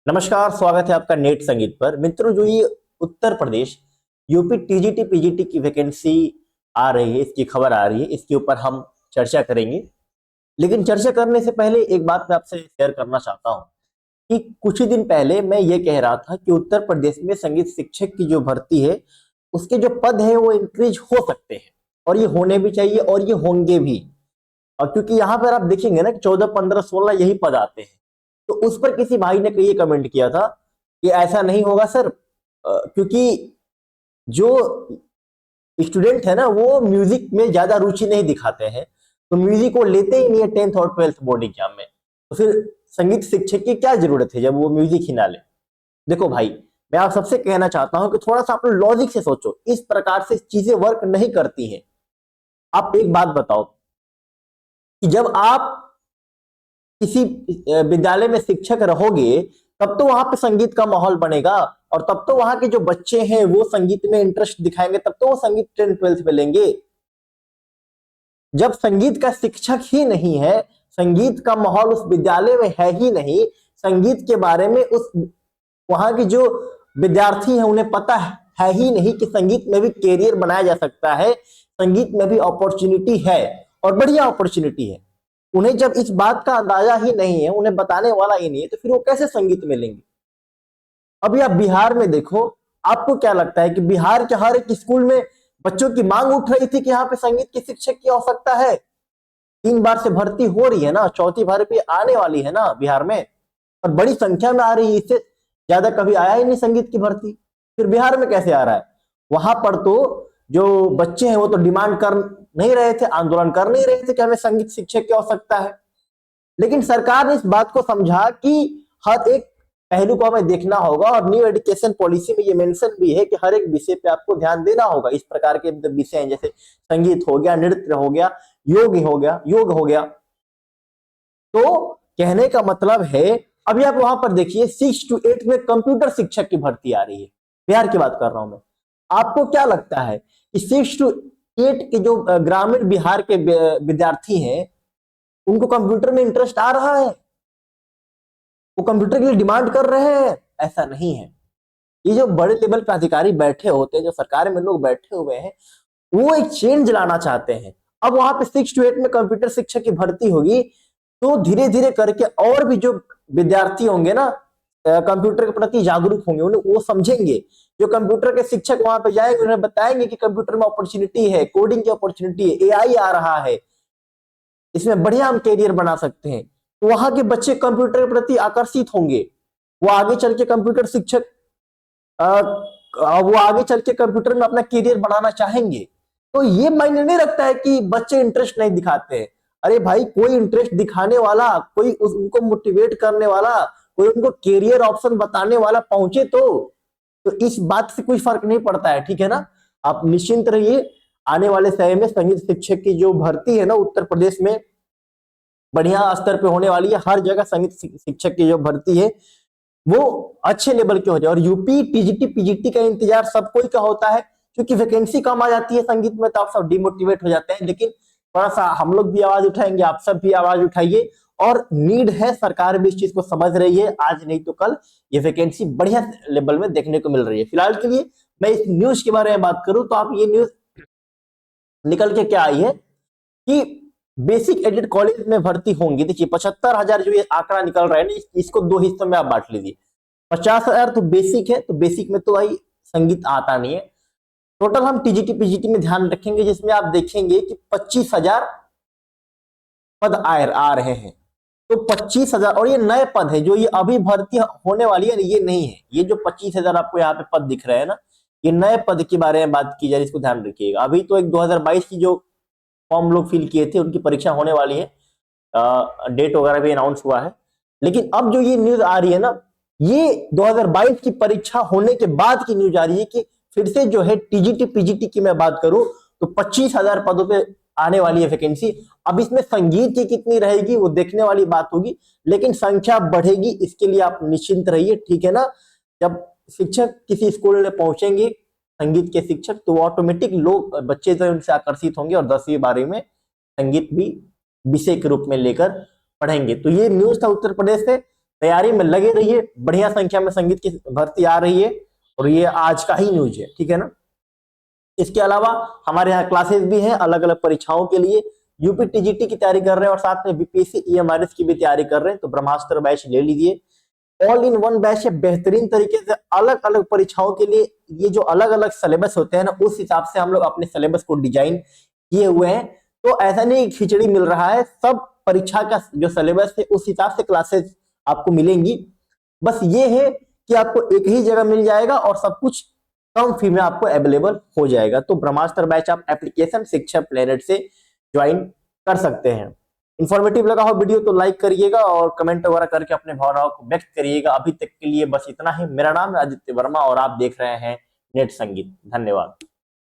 नमस्कार, स्वागत है आपका नेट संगीत पर। मित्रों, जो ये Uttar Pradesh UP TGT PGT की वैकेंसी आ रही है, इसकी खबर आ रही है, इसके ऊपर हम चर्चा करेंगे। लेकिन चर्चा करने से पहले एक बात मैं आपसे शेयर करना चाहता हूं कि कुछ ही दिन पहले मैं ये कह रहा था कि उत्तर प्रदेश में संगीत शिक्षक की जो भर्ती है, उसके जो पद है वो इंक्रीज हो सकते हैं और ये होने भी चाहिए और ये होंगे भी। और क्योंकि यहाँ पर आप देखेंगे ना कि 14, 15, 16 यही पद आते हैं, तो उस पर किसी भाई ने ये कमेंट किया था कि ऐसा नहीं होगा सर, क्योंकि जो स्टूडेंट है ना वो म्यूजिक में ज्यादा रुचि नहीं दिखाते हैं, तो म्यूजिक को लेते ही नहीं है 10th और 12th बोर्ड एग्जाम में, तो फिर संगीत शिक्षक की क्या जरूरत है जब वो म्यूजिक ही ना ले। देखो भाई, मैं आप सबसे कहना चाहता हूं कि थोड़ा सा आप लॉजिक से सोचो, इस प्रकार से चीजें वर्क नहीं करती हैं। आप एक बात बताओ कि जब आप किसी विद्यालय में शिक्षक रहोगे, तब तो वहां पे संगीत का माहौल बनेगा और तब तो वहां के जो बच्चे हैं वो संगीत में इंटरेस्ट दिखाएंगे, तब तो वो संगीत 10th 12th में लेंगे। जब संगीत का शिक्षक ही नहीं है, संगीत का माहौल उस विद्यालय में है ही नहीं, संगीत के बारे में उस वहां के जो विद्यार्थी हैं उन्हें पता है ही नहीं कि संगीत में भी कैरियर बनाया जा सकता है, संगीत में भी अपॉर्चुनिटी है और बढ़िया अपॉर्चुनिटी है। उन्हें जब इस बात का अंदाजा ही नहीं है, उन्हें बताने वाला ही नहीं है, तो फिर वो कैसे संगीत में लेंगे। अभी आप बिहार में देखो, आपको क्या लगता है कि बिहार के हर एक स्कूल में बच्चों की मांग उठ रही थी कि यहाँ पे संगीत के शिक्षक की आवश्यकता है। 3 बार से भर्ती हो रही है ना, चौथी बार भी आने वाली है ना बिहार में, और बड़ी संख्या में आ रही है, इससे ज्यादा कभी आया ही नहीं संगीत की भर्ती। फिर बिहार में कैसे आ रहा है? वहां पर तो जो बच्चे हैं वो तो डिमांड कर नहीं रहे थे, आंदोलन कर नहीं रहे थे कि हमें संगीत शिक्षक की आवश्यकता है। लेकिन सरकार ने इस बात को समझा कि हर एक पहलू को हमें देखना होगा और न्यू एजुकेशन पॉलिसी में ये मेंशन भी है कि हर एक विषय पे आपको ध्यान देना होगा। इस प्रकार के विषय हैं जैसे संगीत हो गया, नृत्य हो गया, योग हो गया। तो कहने का मतलब है, अभी आप वहां पर देखिए 6 to 8 में कंप्यूटर शिक्षक की भर्ती आ रही है। बिहार की बात कर रहा हूं मैं। आपको क्या लगता है कि 6 to 8 के जो ग्रामीण बिहार के विद्यार्थी हैं, उनको कंप्यूटर में इंटरेस्ट आ रहा है? वो कंप्यूटर के लिए डिमांड कर रहे हैं? ऐसा नहीं है। ये जो बड़े लेवल पे अधिकारी बैठे होते हैं, जो सरकार में लोग बैठे हुए हैं, वो एक चेंज लाना चाहते हैं। अब वहां पे 6 to 8 में कंप्यूटर शिक्षक की भर्ती होगी, तो धीरे धीरे करके और भी जो विद्यार्थी होंगे ना, कंप्यूटर के प्रति जागरूक होंगे, उन्हें वो समझेंगे। जो कंप्यूटर के शिक्षक वहां पे जाएंगे, उन्हें बताएंगे कि कंप्यूटर में अपॉर्चुनिटी है, कोडिंग की अपॉर्चुनिटी है, एआई आ रहा है, इसमें बढ़िया हम कैरियर बना सकते हैं। तो वहां के बच्चे कंप्यूटर के प्रति आकर्षित होंगे, वो आगे चल के कंप्यूटर शिक्षक वो आगे चल के कंप्यूटर में अपना कैरियर बनाना चाहेंगे। तो ये मायने नहीं रखता है कि बच्चे इंटरेस्ट नहीं दिखाते हैं। अरे भाई, कोई इंटरेस्ट दिखाने वाला, कोई उनको मोटिवेट करने वाला, कोई उनको कैरियर ऑप्शन बताने वाला पहुंचे तो इस बात से कोई फर्क नहीं पड़ता है, ठीक है ना। आप निश्चिंत रहिए, आने वाले समय में संगीत शिक्षक की जो भर्ती है ना उत्तर प्रदेश में बढ़िया स्तर पे होने वाली है। हर जगह संगीत शिक्षक की जो भर्ती है वो अच्छे लेवल के हो जाए। और यूपी टीजीटी पीजीटी का इंतजार सब कोई का होता है, क्योंकि वैकेंसी कम आ जाती है संगीत में, तो आप सब डिमोटिवेट हो जाते हैं। लेकिन थोड़ा सा हम लोग भी आवाज उठाएंगे, आप सब भी आवाज उठाइए, और नीड है, सरकार भी इस चीज को समझ रही है। आज नहीं तो कल ये वैकेंसी बढ़िया लेवल में देखने को मिल रही है। फिलहाल के लिए मैं इस न्यूज के बारे में बात करूं तो आप ये न्यूज निकल के क्या आई है कि बेसिक एडेड कॉलेज में भर्ती होंगी। देखिए 75,000 जो ये आंकड़ा निकल रहा है ना, इसको 2 हिस्सों में आप बांट लीजिए। 50,000 तो बेसिक है, तो बेसिक में तो भाई संगीत आता नहीं है। टोटल हम टीजीटी पीजीटी में ध्यान रखेंगे, जिसमें आप देखेंगे कि 25,000 पद आ रहे हैं। तो 25,000, और ये नए पद है, जो ये अभी भर्ती होने वाली है, ये नहीं है। ये जो 25,000 आपको यहाँ पे पद दिख रहे हैं ना, ये नए पद के बारे में बात की जाए, इसको ध्यान रखिएगा। अभी तो एक 2022 की जो फॉर्म लोग फिल किए थे उनकी परीक्षा होने वाली है, डेट वगैरह भी अनाउंस हुआ है। लेकिन अब जो ये न्यूज आ रही है ना, ये 2022 की परीक्षा होने के बाद की न्यूज आ रही है कि फिर से जो है टीजीटी पीजीटी की मैं बात करूं तो 25,000 पदों पे आने वाली है वैकेंसी। अब इसमें संगीत की कितनी रहेगी वो देखने वाली बात होगी, लेकिन संख्या बढ़ेगी, इसके लिए आप निश्चिंत रहिए, ठीक है ना। जब शिक्षक किसी स्कूल में पहुंचेंगे, संगीत के शिक्षक, तो ऑटोमेटिक लोग, बच्चे जो उनसे आकर्षित होंगे और 10वीं 12वीं में संगीत भी विषय के रूप में लेकर पढ़ेंगे। तो ये न्यूज था उत्तर प्रदेश से। तैयारी में लगे रहिए, बढ़िया संख्या में संगीत की भर्ती आ रही है और ये आज का ही न्यूज है, ठीक है ना। इसके अलावा हमारे यहाँ क्लासेस भी हैं अलग अलग परीक्षाओं के लिए, यूपी टीजीटी की तैयारी कर रहे हैं और साथ में बीपीएससी ईएमआरएस की भी तैयारी कर रहे हैं, तो ब्रह्मास्त्र बैच ले लीजिए। ऑल इन वन बैच है, बेहतरीन तरीके से अलग अलग परीक्षाओं के लिए ये जो अलग अलग सिलेबस होते हैं ना, उस हिसाब से हम लोग अपने सिलेबस को डिजाइन किए हुए हैं। तो ऐसा नहीं खिचड़ी मिल रहा है, सब परीक्षा का जो सिलेबस है उस हिसाब से क्लासेस आपको मिलेंगी। बस ये है कि आपको एक ही जगह मिल जाएगा और सब कुछ कम फी में आपको अवेलेबल हो जाएगा। तो ब्रह्मास्त्र बैच आप एप्लीकेशन शिक्षा प्लेनेट से ज्वाइन कर सकते हैं। इंफॉर्मेटिव लगा हो वीडियो तो लाइक करिएगा और कमेंट वगैरह करके अपने भावनाओं को व्यक्त करिएगा। अभी तक के लिए बस इतना ही। मेरा नाम है आदित्य वर्मा और आप देख रहे हैं नेट संगीत। धन्यवाद।